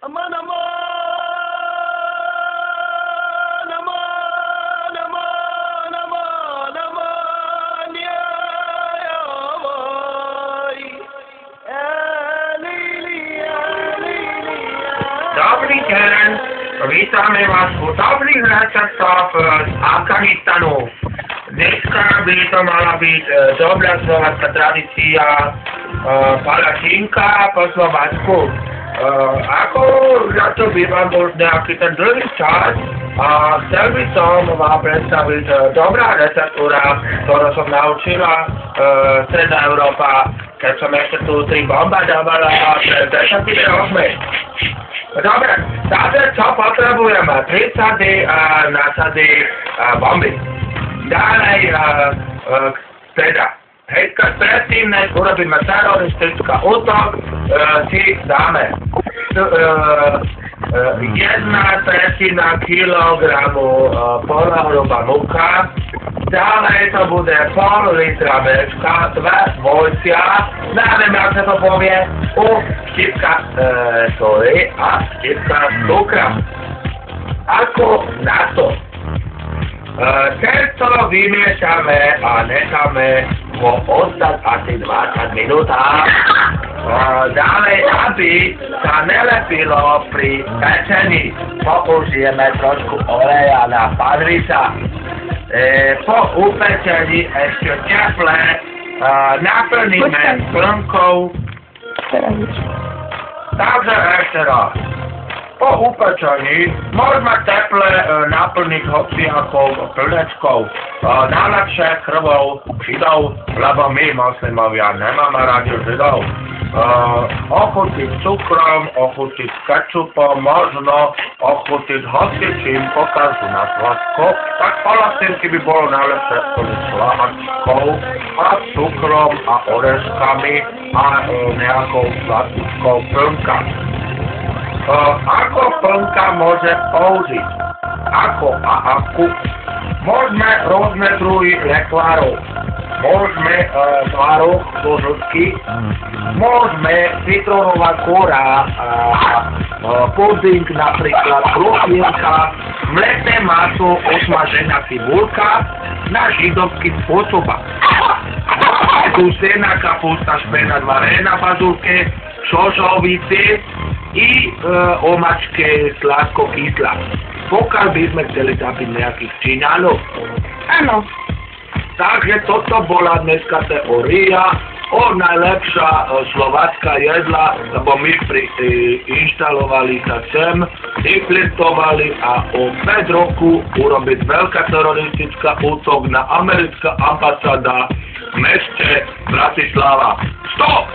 Aman, aman, aman, aman, aman, aman, ya, ya, vay. Lili, Lili, Dobrý deň, vítame vás u dobrých receptov z Afganistanu. Dneska by to mala byť dobrá slovenská tradícia palačinka po Slovensku. Ako na to by vám bol nejaký ten dlhý čas a chcel by som vám predstaviť dobrá receptúra, ktorú som naučila Stredná Európa, keď som ešte tu 3 bomba dávala pred 10 rokmi. Dobre, takže čo potrebujeme? 3 sady násady bomby. Ďalej, teda, hejka predtým, než urobíme teroristický útok, si dáme 1/3 kilogramu polnohrubá múka, ďalej to bude pol litra mliečka, 2 vojcia, neviem, jak sa to povie, štipka soli a štipka cukra. Ako na to? Keď to vymiešame a necháme ho ostať asi 20 minút, ďalej, aby sa nelepilo pri pečení, použijeme trošku oleja na pánvica. Po upečení ešte teple naplníme plnkou. Takže ešte raz. Po upečení môžeme teple naplniť hociakou plnečkou. Najlepšie krvou Židov, lebo my moslimovia nemáme radi Židov. Ochutiť cukrom, ochutiť kečupom, možno ochutiť hocičím, pokažu na sladko. Tak palacinky by bolo najlepšie splniť sladkou a cukrom a oreškami a nejakou sladkou plnka. Ako plnka môže použiť? Ako a akú? Môžeme rôzne druhy lekvárov. Môžeme tvároch do žltky. Môžeme citrónová kôra, puding napríklad, bruchlienka, mleté maso, osmažená cibulka na židovský spôsob. Dusená kapusta, špenát, varená bazúrke, šošovice i omačke sladko-kyslá. Pokiaľ by sme chceli zapiť nejakých Číňanov. Áno. Takže toto bola dneska teória o najlepšia slovacká jedla, lebo my inštalovali sa sem, implementovali a o 5 rokov urobiť veľká teroristická útok na americká ambasáda v meste Bratislava. Stop!